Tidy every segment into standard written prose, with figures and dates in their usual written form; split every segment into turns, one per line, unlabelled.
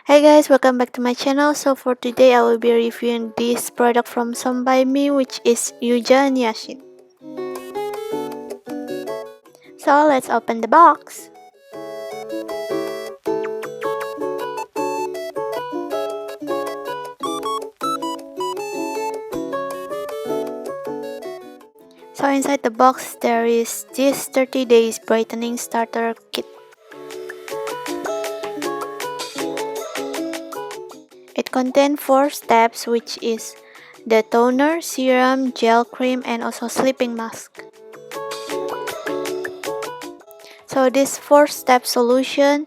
Hey guys, welcome back to my channel. So for today I will be reviewing this product from SOMEBYMI, which is Yuja Niacin. So let's open the box. So inside the box there is this 30 days brightening starter kit. It contains 4 steps, which is the toner, serum, gel cream, and also sleeping mask. So this 4-step solution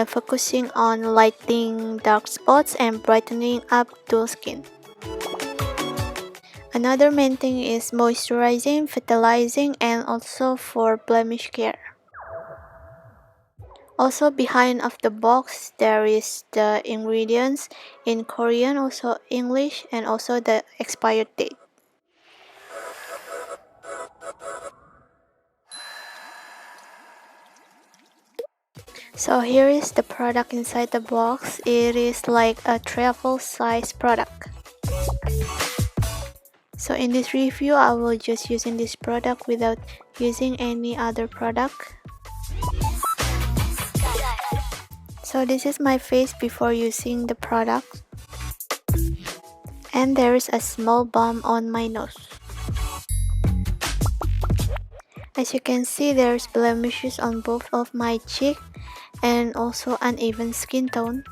focusing on lightening dark spots and brightening up dull skin. Another main thing is moisturizing, vitalizing, and also for blemish care. Also behind of the box there is the ingredients in Korean, also English, and also the expired date. So here is the product inside the box. It is like a travel size product. So in this review I will just using this product without using any other product. So this is my face before using the product. And there is a small bump on my nose. As you can see, there's blemishes on both of my cheek and also uneven skin tone.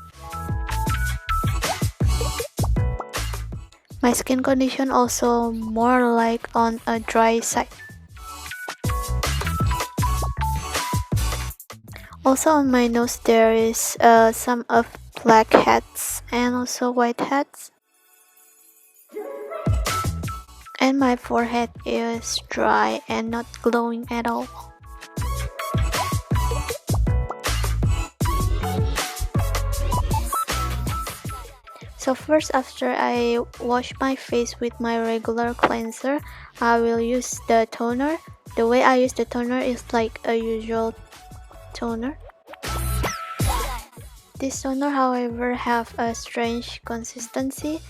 My skin condition also more like on a dry side. Also on my nose there is some of black heads and also white heads. And my forehead is dry and not glowing at all. So first, after I wash my face with my regular cleanser, I will use the toner. The way I use the toner is like a usual toner. This toner, however, have a strange consistency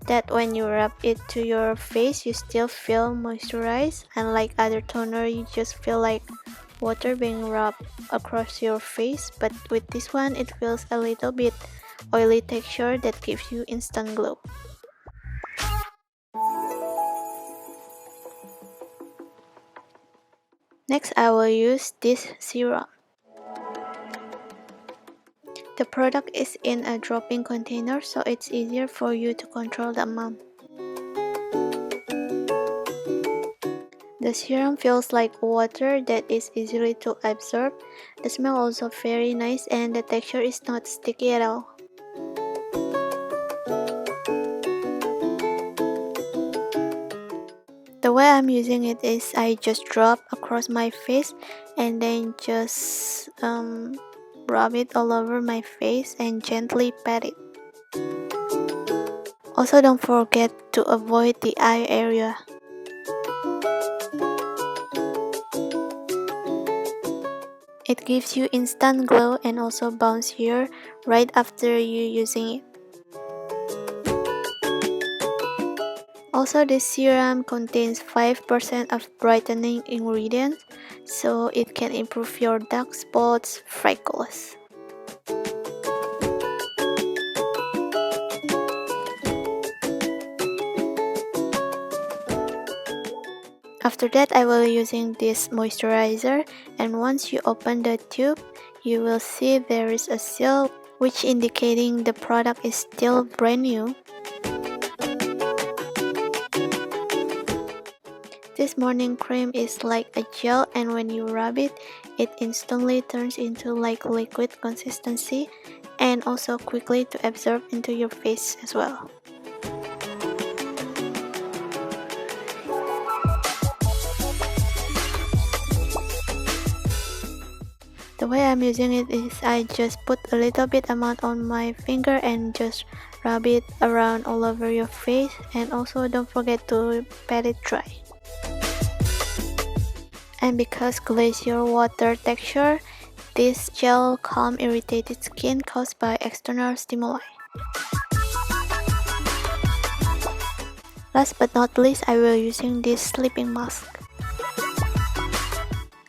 that when you rub it to your face, you still feel moisturized. Unlike other toner, you just feel like water being rubbed across your face. But with this one, it feels a little bit oily texture that gives you instant glow. Next, I will use this serum. The product is in a drop-in container, so it's easier for you to control the amount. The serum feels like water that is easily to absorb. The smell also very nice and the texture is not sticky at all. The way I'm using it is I just drop across my face and then just rub it all over my face and gently pat it. Also don't forget to avoid the eye area. It gives you instant glow and also bouncier right after you using it. Also, this serum contains 5% of brightening ingredients, so it can improve your dark spots, freckles. After that, I will be using this moisturizer, and once you open the tube, you will see there is a seal which indicating the product is still brand new. This morning cream is like a gel, and when you rub it, it instantly turns into like liquid consistency and also quickly to absorb into your face as well. The way I'm using it is I just put a little bit amount on my finger and just rub it around all over your face, and also don't forget to pat it dry. And because glacier water texture, This gel calms irritated skin caused by external stimuli. Last but not least, I will using this sleeping mask.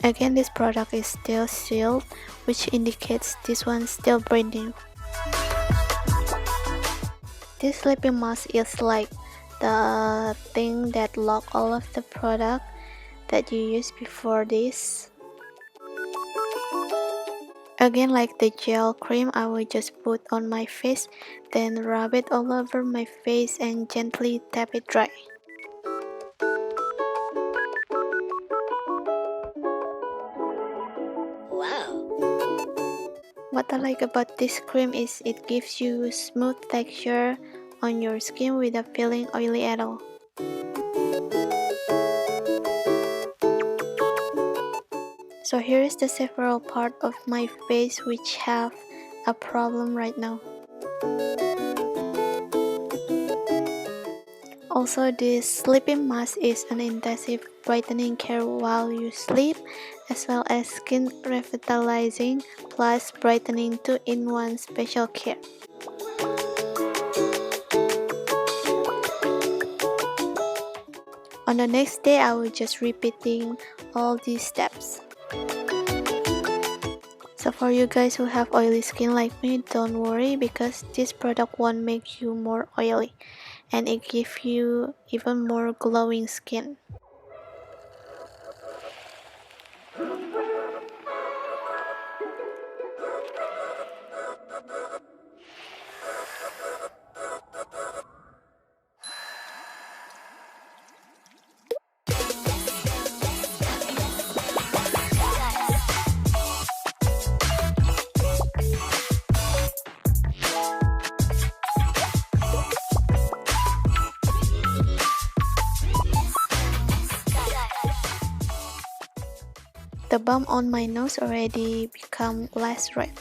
Again, this product is still sealed, which indicates this one still brand new. This sleeping mask is like the thing that lock all of the product that you used before this. Again, like the gel cream, I will just put on my face, then rub it all over my face and gently tap it dry. What I like about this cream is it gives you smooth texture on your skin without feeling oily at all. So here is the several part of my face which have a problem right now. Also, this sleeping mask is an intensive brightening care while you sleep, as well as skin revitalizing plus brightening 2-in-1 special care. On the next day, I will just repeating all these steps. So for you guys who have oily skin like me, don't worry because this product won't make you more oily and it gives you even more glowing skin. The bump on my nose already become less red.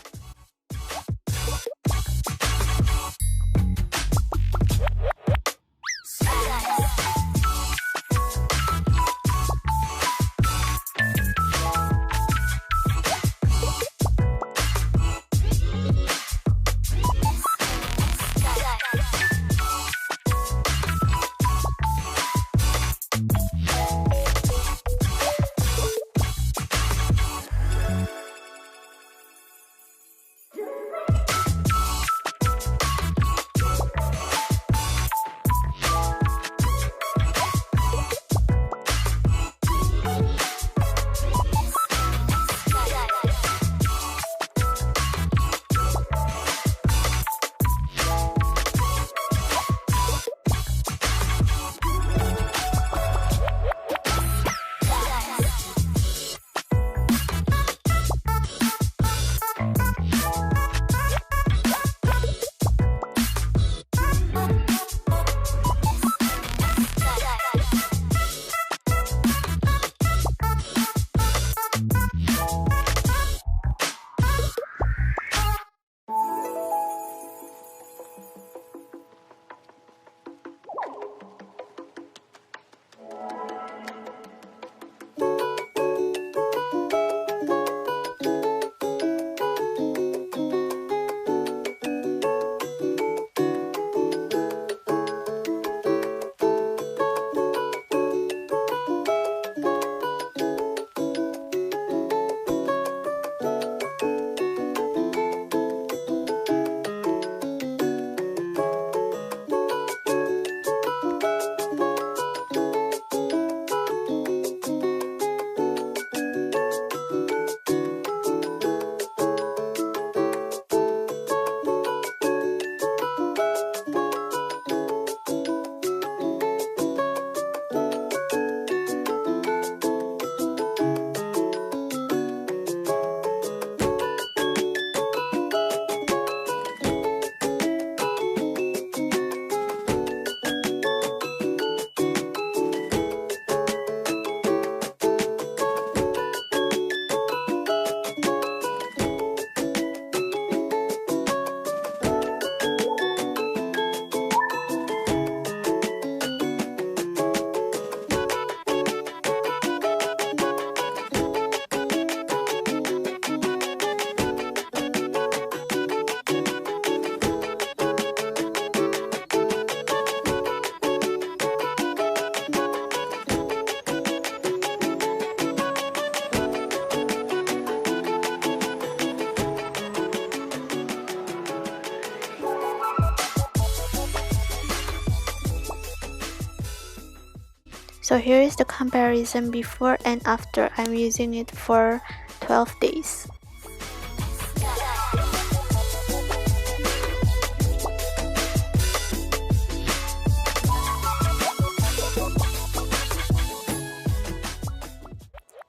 So here is the comparison before and after. I'm using it for 12 days.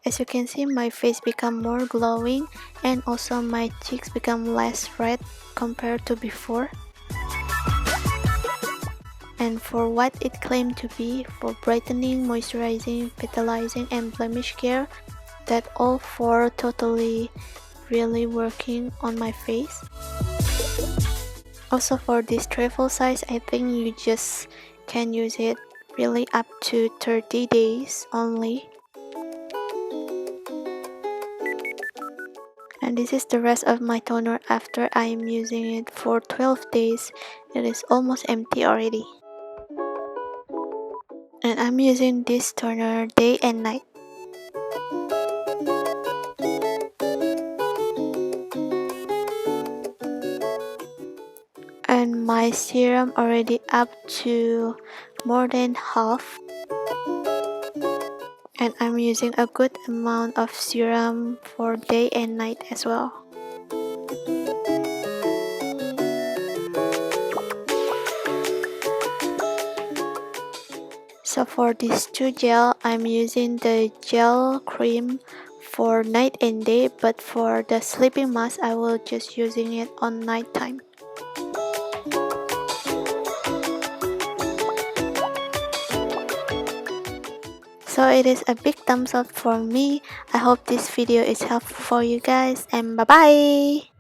As you can see, my face become more glowing and also my cheeks become less red compared to before. And for what it claimed to be, for brightening, moisturizing, vitalizing, and blemish care, that all four totally really working on my face. Also for this travel size, I think you just can use it really up to 30 days only. And this is the rest of my toner after I am using it for 12 days. It is almost empty already. And I'm using this toner day and night. And my serum already up to more than half. And I'm using a good amount of serum for day and night as well. So for this two gel, I'm using the gel cream for night and day, but for the sleeping mask, I will just using it on night time. So it is a big thumbs up for me. I hope this video is helpful for you guys, and bye bye.